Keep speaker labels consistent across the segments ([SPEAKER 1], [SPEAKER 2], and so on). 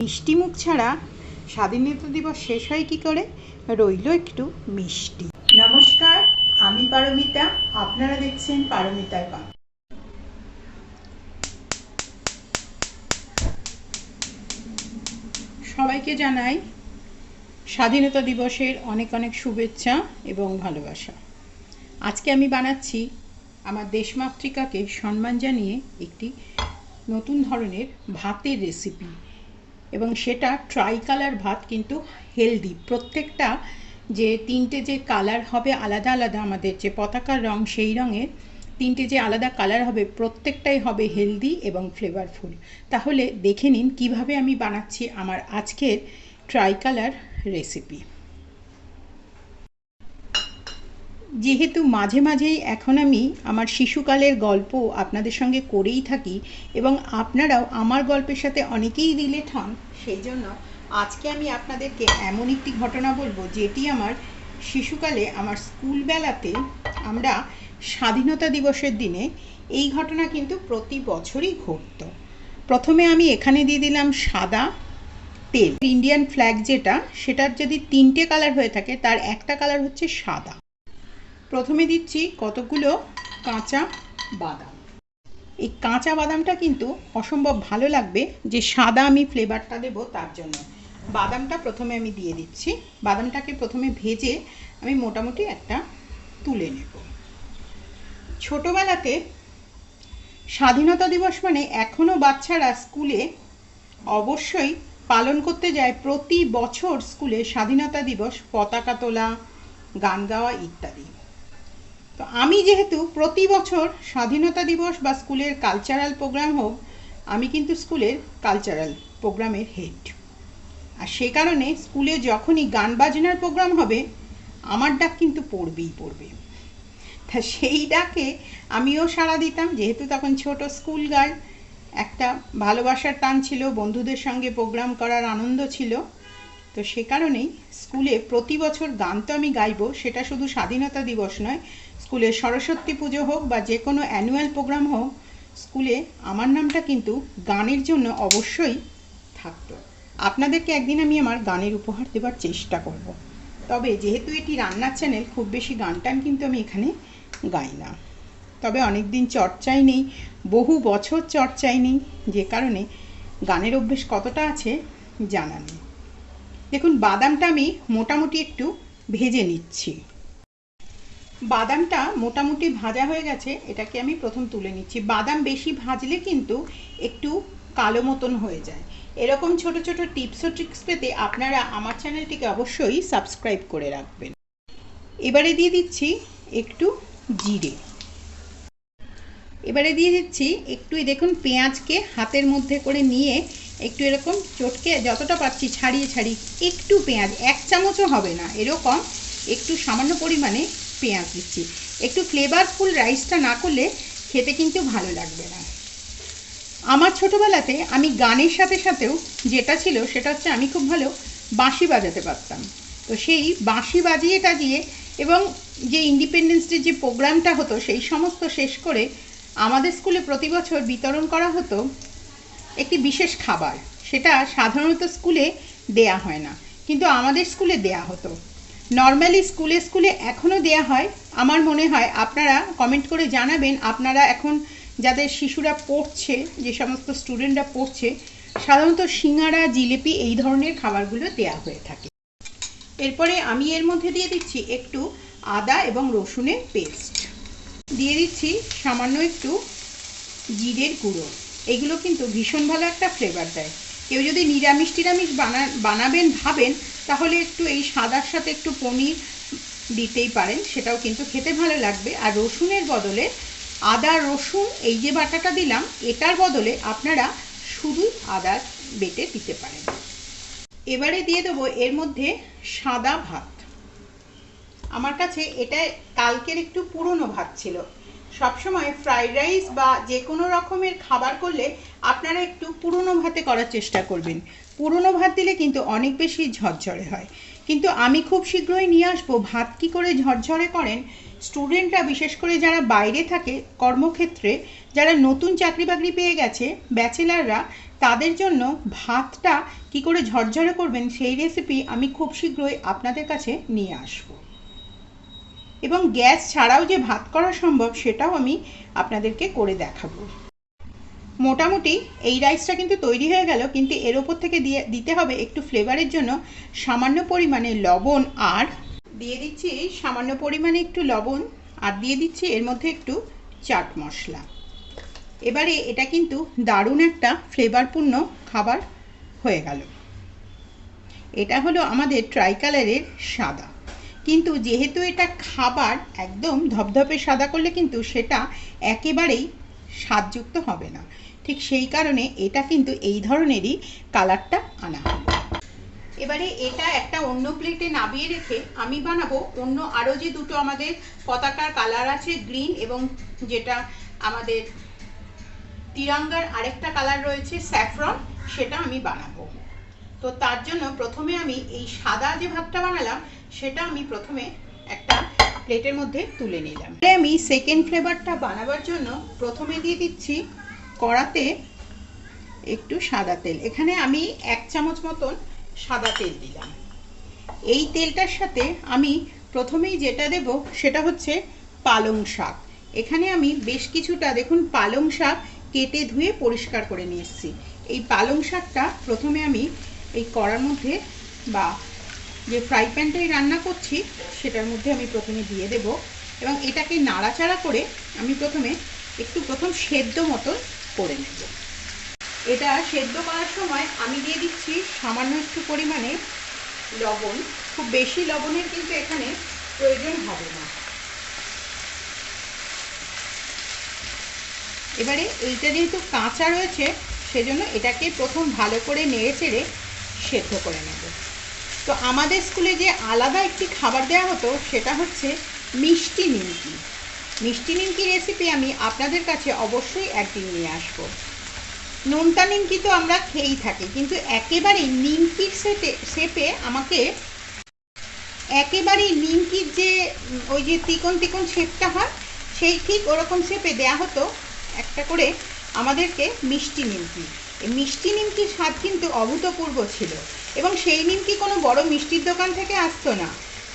[SPEAKER 1] মিষ্টি মুখ ছাড়া স্বাধীনতা দিবস শেষ হয় কি করে? রইল একটু মিষ্টি। নমস্কার, আমি পারমিতা, আপনারা দেখছেন পারমিতার পা। সবাইকে জানাই স্বাধীনতা দিবসের অনেক অনেক শুভেচ্ছা এবং ভালোবাসা। আজকে আমি বানাচ্ছি আমার দেশমাতৃকাকে সম্মান জানিয়ে একটি নতুন ধরনের ভাতের রেসিপি, এবং সেটা ট্রাই কালার ভাত, কিন্তু হেলদি। প্রত্যেকটা যে তিনটে যে কালার হবে আলাদা আলাদা, আমাদের যে পতাকার রং সেই রঙের তিনটে যে আলাদা কালার হবে, প্রত্যেকটাই হবে হেলদি এবং ফ্লেভারফুল। তাহলে দেখে নিন কিভাবে আমি বানাচ্ছি আমার আজকের ট্রাই কালার রেসিপি। যেহেতু মাঝে মাঝেই এখন আমি আমার শিশুকালের গল্প আপনাদের সঙ্গে করেই থাকি এবং আপনারাও আমার গল্পের সাথে অনেকেই রিলেট হন, সেই জন্য আজকে আমি আপনাদেরকে এমন একটি ঘটনা বলবো যেটি আমার শিশুকালে, আমার স্কুলবেলাতে, আমরা স্বাধীনতা দিবসের দিনে এই ঘটনা কিন্তু প্রতি বছরই ঘটতো। প্রথমে আমি এখানে দিয়ে দিলাম সাদা তেল। ইন্ডিয়ান ফ্ল্যাগ যেটা, সেটার যদি তিনটে কালার হয়ে থাকে তার একটা কালার হচ্ছে সাদা। প্রথমে দিচ্ছি কতগুলো কাঁচা বাদাম। এই কাঁচা বাদামটা কিন্তু অসম্ভব ভালো লাগবে, যে সাদা আমি ফ্লেভারটা দেবো তার জন্য বাদামটা প্রথমে আমি দিয়ে দিচ্ছি। বাদামটাকে প্রথমে ভেজে আমি মোটামুটি একটা তুলে নেব। ছোটোবেলাতে স্বাধীনতা দিবস মানে এখনও বাচ্চারা স্কুলে অবশ্যই পালন করতে যায়। প্রতি বছর স্কুলে স্বাধীনতা দিবস, পতাকা তোলা, গান গাওয়া ইত্যাদি। তো আমি যেহেতু প্রতি বছর স্বাধীনতা দিবস বা স্কুলের কালচারাল প্রোগ্রাম হোক, আমি কিন্তু স্কুলের কালচারাল প্রোগ্রামের হেড, আর সে কারণে স্কুলে যখনই গান বাজনার প্রোগ্রাম হবে আমার ডাক কিন্তু পড়বেই পড়বে। তা সেই ডাকে আমিও সাড়া দিতাম, যেহেতু তখন ছোট স্কুল গার্ল, একটা ভালোবাসার টান ছিল, বন্ধুদের সঙ্গে প্রোগ্রাম করার আনন্দ ছিল। তো সে কারণেই স্কুলে প্রতি বছর গান তো আমি গাইবো, সেটা শুধু স্বাধীনতা দিবস নয়, স্কুলে সরস্বতী পুজো হোক বা যে কোনো অ্যানুয়াল প্রোগ্রাম হোক, স্কুলে আমার নামটা কিন্তু গানের জন্য অবশ্যই থাকতো। আপনাদেরকে একদিন আমি আমার গানের উপহার দেবার চেষ্টা করব। তবে যেহেতু এটি রান্নার চ্যানেল, খুব বেশি গান টান কিন্তু আমি এখানে গাই না। তবে অনেক দিন চর্চাই নেই, বহু বছর চর্চাই নেই, যে কারণে গানের অভ্যেস কতটা আছে জানা নেই। দেখুন, বাদামটা আমি মোটামুটি একটু ভেজে নিচ্ছি। বাদামটা মোটামুটি ভাজা হয়ে গেছে, এটাকে আমি প্রথম তুলে নিচ্ছি। বাদাম বেশি ভাজলে কিন্তু একটু কালো মতন হয়ে যায়। এরকম ছোট ছোট টিপস ও ট্রিক্স পেতে আপনারা আমার চ্যানেলটিকে অবশ্যই সাবস্ক্রাইব করে রাখবেন। এবারে দিয়ে দিচ্ছি একটু জিরে। এবারে দিয়ে দিচ্ছি একটু, দেখুন, পেঁয়াজকে হাতের মধ্যে করে নিয়ে একটু এরকম চটকে যতটা পাচ্ছি ছাড়িয়ে ছাড়িয়ে একটু পেঁয়াজ, 1 চামচও হবে না, এরকম একটু সামান্য পরিমাণে পেঁয়াজ দিচ্ছি। একটু ফ্লেভারফুল রাইসটা না করলে খেতে কিন্তু ভালো লাগবে না। আমার ছোটোবেলাতে আমি গানের সাথে সাথেও যেটা ছিল সেটা হচ্ছে আমি খুব ভালো বাঁশি বাজাতে পারতাম। তো সেই বাঁশি বাজিয়ে টাজিয়ে এবং যে ইন্ডিপেন্ডেন্স ডে যে প্রোগ্রামটা হতো সেই সমস্ত শেষ করে আমাদের স্কুলে প্রতি বছর বিতরণ করা হতো একটি বিশেষ খাবার। সেটা সাধারণত স্কুলে দেয়া হয় না, কিন্তু আমাদের স্কুলে দেয়া হতো। নর্মালি স্কুলে এখনও দেয়া হয় আমার মনে হয়। আপনারা কমেন্ট করে জানাবেন, আপনারা এখন যাদের শিশুরা পড়ছে, যে সমস্ত স্টুডেন্টরা পড়ছে, সাধারণত সিঙ্গারা, জিলিপি এই ধরনের খাবারগুলো দেয়া হয়ে থাকে। এরপরে আমি এর মধ্যে দিয়ে দিচ্ছি একটু আদা এবং রসুনের পেস্ট, দিয়ে দিচ্ছি সামান্য একটু জিরের গুঁড়ো। এগুলো কিন্তু ভীষণ ভালো একটা ফ্লেভার দেয়। কেউ যদি নিরামিষ টিরামিষ বানাবেন ভাবেন, তাহলে একটু এই সাদার সাথে একটু পনির দিতেই পারেন, সেটাও কিন্তু খেতে ভালো লাগবে। আর রসুনের বদলে আদা রসুন এই যে বাটাটা দিলাম, এটার বদলে আপনারা শুধু আদা বেটে দিতে পারেন। এবারে দিয়ে দেবো এর মধ্যে সাদা ভাত। আমার কাছে এটা কালকের একটু পুরনো ভাত ছিল। সবসময় ফ্রাইড রাইস বা যে কোনো রকমের খাবার করলে আপনারা একটু পুরনো ভাতে করার চেষ্টা করবেন। পুরনো ভাত দিলে কিন্তু অনেক বেশি ঝরঝরে হয়। কিন্তু আমি খুব শীঘ্রই নিয়ে আসবো ভাত কী করে ঝরঝরে করেন। স্টুডেন্টরা, বিশেষ করে যারা বাইরে থাকে কর্মক্ষেত্রে, যারা নতুন চাকরি বাকরি পেয়ে গেছে, ব্যাচেলাররা, তাদের জন্য ভাতটা কি করে ঝরঝরে করবেন সেই রেসিপি আমি খুব শীঘ্রই আপনাদের কাছে নিয়ে আসব। এবং গ্যাস ছাড়াও যে ভাত করা সম্ভব সেটাও আমি আপনাদেরকে করে দেখাবো। মোটামুটি এই রাইসটা কিন্তু তৈরি হয়ে গেল, কিন্তু এর ওপর থেকে দিতে হবে একটু ফ্লেভারের জন্য সামান্য পরিমাণে লবণ, আর দিয়ে দিচ্ছি সামান্য পরিমাণে একটু লবণ, আর দিয়ে দিচ্ছি এর মধ্যে একটু চাট মশলা। এবারে এটা কিন্তু দারুণ একটা ফ্লেভারপূর্ণ খাবার হয়ে গেল। এটা হলো আমাদের ট্রাইকালারের সাদা, কিন্তু যেহেতু এটা খাবার একদম ধপধপে সাদা করলে কিন্তু সেটা একেবারেই স্বাদযুক্ত হবে না, ঠিক সেই কারণে এটা কিন্তু এই ধরনেরই কালারটা আনা হলো। এবারে এটা একটা অন্য প্লেটে নামিয়ে রেখে আমি বানাবো অন্য আরও যে দুটো আমাদের পতাকার কালার আছে, গ্রিন এবং যেটা আমাদের তিরঙ্গার আরেকটা কালার রয়েছে স্যাফরন, সেটা আমি বানাবো। তো তার জন্য প্রথমে আমি এই সাদা যে ভাতটা বানালাম সেটা আমি প্রথমে একটা প্লেটের মধ্যে তুলে নিলাম। আমি সেকেন্ড ফ্লেভারটা বানাবার জন্য প্রথমে দিয়ে দিচ্ছি কড়াতে একটু সাদা তেল। এখানে আমি 1 চামচ মতন সাদা তেল দিলাম। এই তেলটার সাথে আমি প্রথমেই যেটা দেব সেটা হচ্ছে পালং শাক। এখানে আমি বেশ কিছুটা, দেখুন, পালং শাক কেটে ধুয়ে পরিষ্কার করে নিয়ে এসেছি। এই পালং শাকটা প্রথমে আমি এই কড়ার মধ্যে বা যে ফ্রাই প্যানটাই রান্না করছি সেটার মধ্যে আমি প্রথমে দিয়ে দেব, এবং এটাকে নাড়াচাড়া করে আমি প্রথম সেদ্ধ মতো করে নেব। এটা সেদ্ধ করার সময় আমি দিয়ে দিচ্ছি সামান্য একটু পরিমাণে লবণ। খুব বেশি লবণের কিন্তু এখানে প্রয়োজন হবে না। এবারে এইটা যেহেতু কাঁচা রয়েছে সেজন্য এটাকে প্রথম ভালো করে নেড়ে চেড়ে সেদ্ধ করে নেব। তো আমাদের স্কুলে যে আলাদা একটি খাবার দেওয়া হতো সেটা হচ্ছে মিষ্টি নিমকি। মিষ্টি নিমকি রেসিপি আমি আপনাদের কাছে অবশ্যই একদিন নিয়ে আসবো। নোনতা নিমকি তো আমরা খেয়েই থাকি, কিন্তু একেবারেই নিমকির শেপে আমাকে একেবারেই নিমকির যে ওই যে তিকোন তিকোন শেপটা হয় সেই ঠিক ওরকম শেপে দেয়া হতো একটা করে আমাদেরকে মিষ্টি নিমকি। এই মিষ্টি নিমকির স্বাদ কিন্তু অভূতপূর্ব ছিল, এবং সেই নিমকি কোনো বড় মিষ্টির দোকান থেকে আসতো না।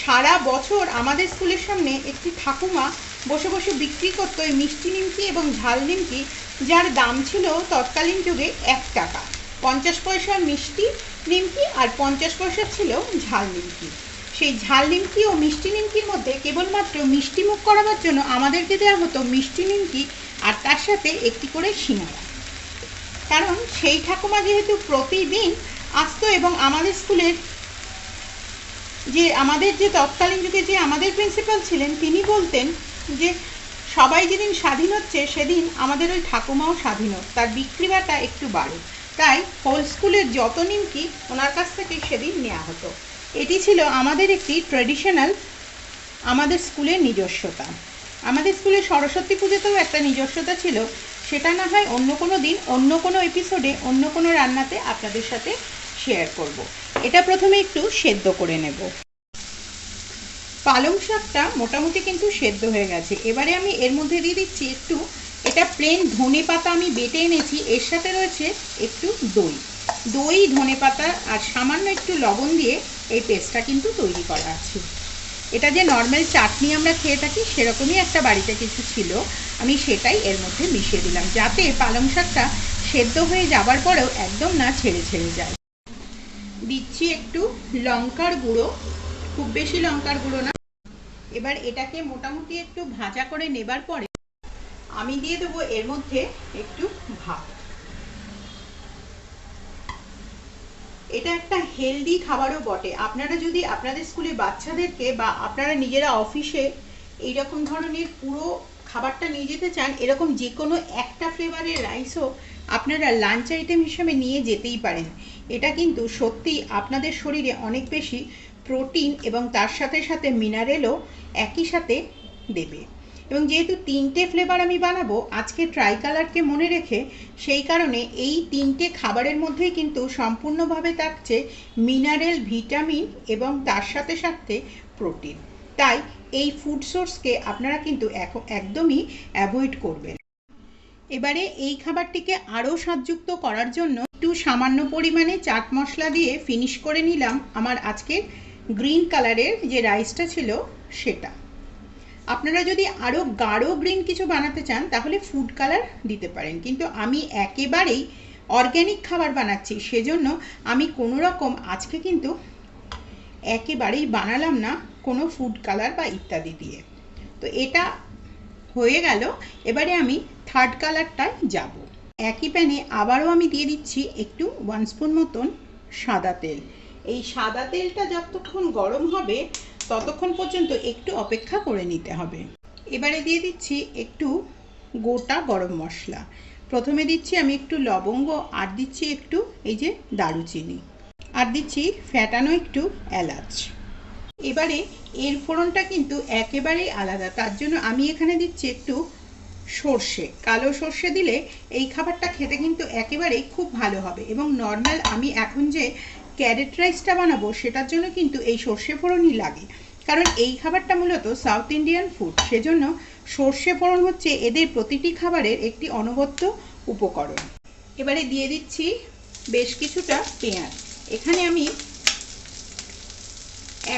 [SPEAKER 1] সারা বছর আমাদের স্কুলের সামনে একটি ঠাকুমা বসে বসে বিক্রি করতো এই মিষ্টি নিমকি এবং ঝাল নিমকি, যার দাম ছিল তৎকালীন যুগে 1 টাকা। 50 পয়সার মিষ্টি নিমকি আর 50 পয়সা ছিল ঝাল নিমকি। সেই ঝাল নিমকি ও মিষ্টি নিমকির মধ্যে কেবলমাত্র মিষ্টি মুখ করাবার জন্য আমাদেরকে দেওয়া হতো মিষ্টি নিমকি, আর তার সাথে একটি করে সিঙ্গারা। কারণ সেই ঠাকুমা যেহেতু প্রতিদিন আসতো, এবং আমাদের স্কুলের আমাদের যে তৎকালীন যুগে যে আমাদের প্রিন্সিপাল ছিলেন তিনি বলতেন যে সবাই যেদিন স্বাধীন হচ্ছে সেদিন আমাদের ওই ঠাকুমাও স্বাধীন হোক, তার বিক্রি বাটা একটু বাড়ুক। তাই হোল স্কুলের যত নিমকি ওনার কাছ থেকে সেদিন নেওয়া হতো। এটি ছিল আমাদের একটি ট্র্যাডিশনাল, আমাদের স্কুলের নিজস্বতা। আমাদের স্কুলে সরস্বতী পুজোতেও একটা নিজস্বতা ছিল, সেটা না হয় অন্য কোনো দিন অন্য কোনো এপিসোডে অন্য কোনো রান্নাতে আপনাদের সাথে শেয়ার করব। এটা প্রথমে একটু সেদ্ধ করে নেব। পালং শাকটা মোটামুটি কিন্তু সেদ্ধ হয়ে গেছে। এবারে আমি এর মধ্যে দিয়ে দিচ্ছি একটু, এটা প্লেন ধনে পাতা আমি বেটে এনেছি, এর সাথে রয়েছে একটু দই, ধনে পাতা আর সামান্য একটু লবণ দিয়ে এই পেস্টটা কিন্তু তৈরি করা আছে। এটা যে নর্মাল চাটনি আমরা খেয়ে থাকি সেরকমই একটা বাড়িতে কিছু ছিল, আমি সেটাই এর মধ্যে মিশিয়ে দিলাম, যাতে পালং শাকটা সেদ্ধ হয়ে যাবার পরেও একদম না ছেড়ে যায়। দিচ্ছি একটু লঙ্কার গুঁড়ো, খুব বেশি লঙ্কার গুঁড়ো না। এবার এটাকে মোটামুটি একটু ভাজা করে নেবার পরে আমি দিয়ে দেবো এর মধ্যে একটু ভাত। এটা একটা হেলদি খাবারও বটে। আপনারা যদি আপনাদের স্কুলে বাচ্চাদেরকে বা আপনারা নিজেরা অফিসে এইরকম ধরনের পুরো খাবারটা নিয়ে যেতে চান, এরকম যে কোনো একটা ফ্লেভারের রাইসও আপনারা লাঞ্চ আইটেম হিসেবে নিয়ে যেতেই পারেন। এটা কিন্তু সত্যিই আপনাদের শরীরে অনেক বেশি প্রোটিন এবং তার সাথে সাথে মিনারেলও একই সাথে দেবে। এবং যেহেতু 3টে ফ্লেভার আমি বানাবো আজকে ট্রাইকালারকে মনে রেখে, সেই কারণে এই 3টে খাবারের মধ্যেই কিন্তু সম্পূর্ণভাবে থাকছে মিনারেল, ভিটামিন এবং তার সাথে সাথে প্রোটিন। তাই এই ফুড সোর্সকে আপনারা কিন্তু একদমই অ্যাভয়েড করবেন। এবারে এই খাবারটিকে আরও স্বাদযুক্ত করার জন্য একটু সামান্য পরিমাণে চাট মশলা দিয়ে ফিনিশ করে নিলাম আমার আজকের গ্রিন কালারের যে রাইসটা ছিল সেটা। আপনারা যদি আরও গাঢ় গ্রিন কিছু বানাতে চান তাহলে ফুড কালার দিতে পারেন, কিন্তু আমি একেবারেই অর্গ্যানিক খাবার বানাচ্ছি, সেজন্য আমি কোনো রকম আজকে কিন্তু একেবারেই বানালাম না কোনো ফুড কালার বা ইত্যাদি দিয়ে। তো এটা হয়ে গেল। এবারে আমি থার্ড কালারটায় যাব। একই প্যানে আবারও আমি দিয়ে দিচ্ছি একটু 1 স্পুন মতন সাদা তেল। এই সাদা তেলটা যতক্ষণ গরম হবে ততক্ষণ পর্যন্ত একটু অপেক্ষা করে নিতে হবে। এবারে দিয়ে দিচ্ছি একটু গোটা গরম মশলা। প্রথমে দিচ্ছি আমি একটু লবঙ্গ, আর দিচ্ছি একটু এই যে দারুচিনি, আর দিচ্ছি ফ্যাটানো একটু এলাচ। এবারে এর ফোড়নটা কিন্তু একেবারেই আলাদা, তার জন্য আমি এখানে দিচ্ছি একটু সর্ষে। কালো সর্ষে দিলে এই খাবারটা খেতে কিন্তু একেবারেই খুব ভালো হবে। এবং নর্মাল আমি এখন যে ক্যারেট রাইসটা বানাবো সেটার জন্য কিন্তু এই সর্ষে ফোড়নই লাগে, কারণ এই খাবারটা মূলত সাউথ ইন্ডিয়ান ফুড, সেজন্য সর্ষে ফোড়ন হচ্ছে এদের প্রতিটি খাবারের একটি অনবদ্য উপকরণ। এবারে দিয়ে দিচ্ছি বেশ কিছুটা পেঁয়াজ। এখানে আমি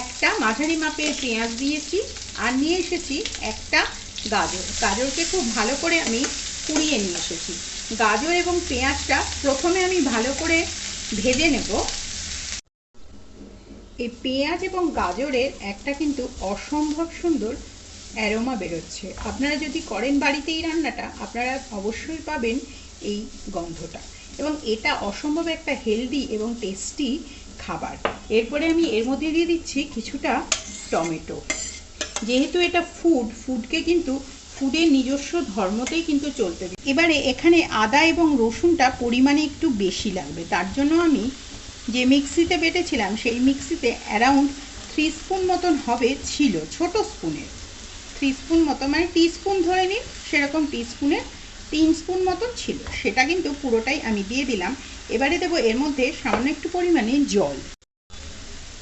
[SPEAKER 1] একটা মাঝারি মাপের পেঁয়াজ দিয়েছি, আর নিয়ে এসেছি একটা গাজর। গাজরকে খুব ভালো করে আমি কুড়িয়ে নিয়ে এসেছি। গাজর এবং পেঁয়াজটা প্রথমে আমি ভালো করে ভেজে নেব। এই পেঁয়াজ এবং গাজরের একটা কিন্তু অসম্ভব সুন্দর অ্যারোমা বেরোচ্ছে। আপনারা যদি করেন বাড়িতে এই রান্নাটা, আপনারা অবশ্যই পাবেন এই গন্ধটা, এবং এটা অসম্ভব একটা হেলদি এবং টেস্টি খাবার। এরপরে আমি এর মধ্যে দিয়ে দিচ্ছি কিছুটা টমেটো। যেহেতু এটা ফুডকে কিন্তু ফুডের নিজস্ব ধর্মতেই কিন্তু চলতে দিই। এবারে এখানে আদা এবং রসুনটা পরিমাণে একটু বেশি লাগবে, তার জন্য আমি যে মিক্সিতে বেটেছিলাম সেই মিক্সিতে অ্যারাউন্ড 3 স্পুন মতন হবে ছিল, ছোট স্পুনের 3 স্পুন মতো, মানে টিস্পুন ধরে নিন, সেরকম টিস্পুনের 3 স্পুন মতন ছিল, সেটা কিন্তু পুরোটাই আমি দিয়ে দিলাম। এবারে দেবো এর মধ্যে সামান্য একটু পরিমাণে জল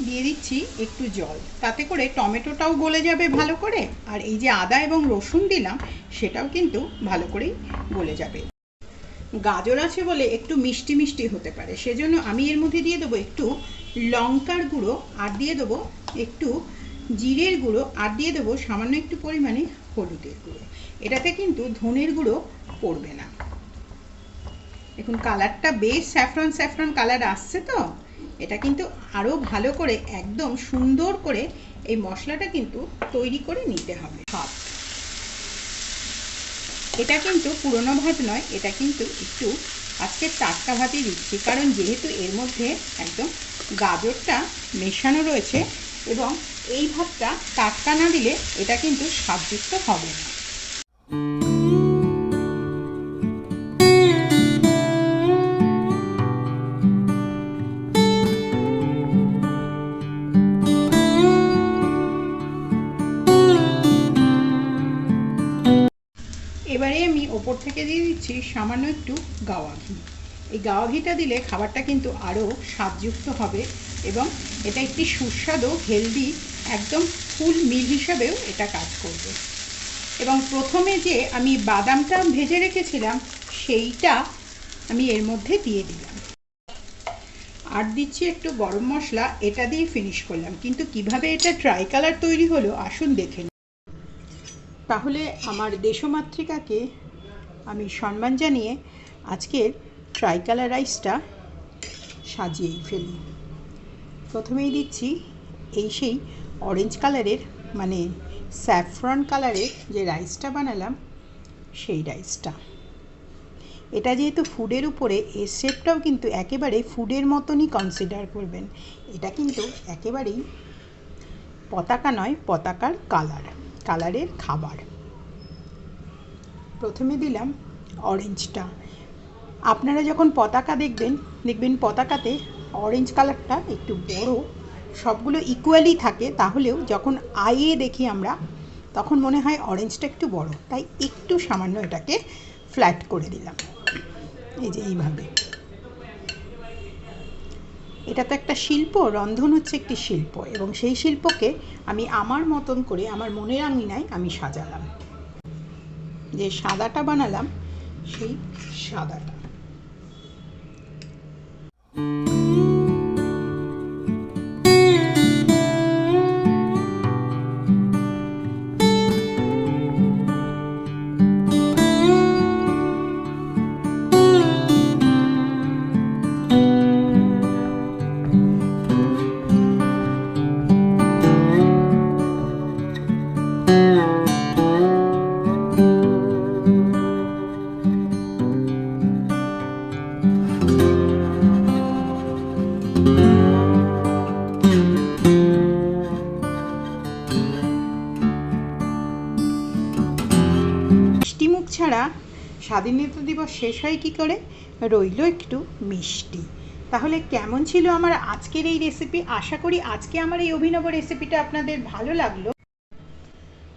[SPEAKER 1] দিয়ে দিচ্ছি, একটু জল, তাতে করে টমেটোটাও গলে যাবে ভালো করে, আর এই যে আদা এবং রসুন দিলাম সেটাও কিন্তু ভালো করেই গলে যাবে। গাজর আছে বলে একটু মিষ্টি মিষ্টি হতে পারে, সেজন্য আমি এর মধ্যে দিয়ে দেবো একটু লঙ্কার গুঁড়ো, আর দিয়ে দেবো একটু জিরের গুঁড়ো, আর দিয়ে দেবো সামান্য একটু পরিমাণে হলুদের গুঁড়ো। এটাতে কিন্তু ধনের গুঁড়ো পড়বে না। দেখুন কালারটা বেশ স্যাফরন স্যাফরন কালার আসছে, তো এটা কিন্তু আরও ভালো করে একদম সুন্দর করে এই মশলাটা কিন্তু তৈরি করে নিতে হবে। ভাত, এটা কিন্তু পুরনো ভাত নয়, এটা কিন্তু একটু আজকে টাটকা ভাতই দিচ্ছি, কারণ যেহেতু এর মধ্যে একদম গাজরটা মেশানো রয়েছে, এবং এই ভাতটা টাটকা না দিলে এটা কিন্তু স্বাদযুক্ত হবে না। এবারে আমি ওপর থেকে দিয়ে দিচ্ছি সামান্য একটু গাওয়া ঘি। এই গাওয়া ঘিটা দিলে খাবারটা কিন্তু আরও স্বাদযুক্ত হবে, এবং এটা একটি সুস্বাদু হেলদি একদম ফুল মিল হিসাবেও এটা কাজ করবে। এবং প্রথমে যে আমি বাদামটা ভেজে রেখেছিলাম সেইটা আমি এর মধ্যে দিয়ে দিলাম, আর দিচ্ছি একটু গরম মশলা। এটা দিয়ে ফিনিশ করলাম, কিন্তু কিভাবে এটা ট্রাই কালার তৈরি হলো আসুন দেখে নিন। তাহলে আমার দেশমাতৃকাকে আমি সম্মান জানিয়ে আজকের ট্রাই কালার রাইসটা সাজিয়েই ফেলি। প্রথমেই দিচ্ছি এই সেই অরেঞ্জ কালারের, মানে স্যাফরন কালারের যে রাইসটা বানালাম সেই রাইসটা। এটা যেহেতু ফুডের উপরে, এর শেপটাও কিন্তু একেবারে ফুডের মতনই কনসিডার করবেন। এটা কিন্তু একেবারেই পতাকা নয়, পতাকার কালারের খাবার। প্রথমে দিলাম অরেঞ্জটা। আপনারা যখন পতাকা দেখবেন পতাকাতে অরেঞ্জ কালারটা একটু বড়, সবগুলো ইকুয়ালি থাকে, তাহলেও যখন আইয়ে দেখি আমরা তখন মনে হয় অরেঞ্জটা একটু বড়, তাই একটু সামান্য এটাকে ফ্ল্যাট করে দিলাম, এই যে এইভাবে। এটা তো একটা শিল্প, রন্ধন হচ্ছে একটি শিল্প, এবং সেই শিল্পকে আমি আমার মতন করে আমার মনের আঙিনায় আমি সাজালাম। যে সাদাটা বানালাম সেই সাদাটা মিষ্টিমুখ ছাড়া স্বাধীনতা দিবস শেষ হয় কী করে? রইল একটু মিষ্টি। তাহলে কেমন ছিল আমার আজকের এই রেসিপি? আশা করি আজকে আমার এই অভিনব রেসিপিটা আপনাদের ভালো লাগলো।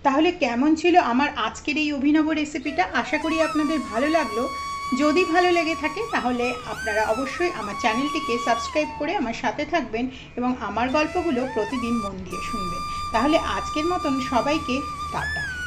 [SPEAKER 1] তাহলে কেমন ছিল আমার আজকের এই অভিনব রেসিপিটা? আশা করি আপনাদের ভালো লাগলো। যদি ভালো লেগে থাকে তাহলে আপনারা অবশ্যই আমার চ্যানেলটিকে সাবস্ক্রাইব করে আমার সাথে থাকবেন এবং আমার গল্পগুলো প্রতিদিন মন দিয়ে শুনবেন। তাহলে আজকের মতন সবাইকে টাটা।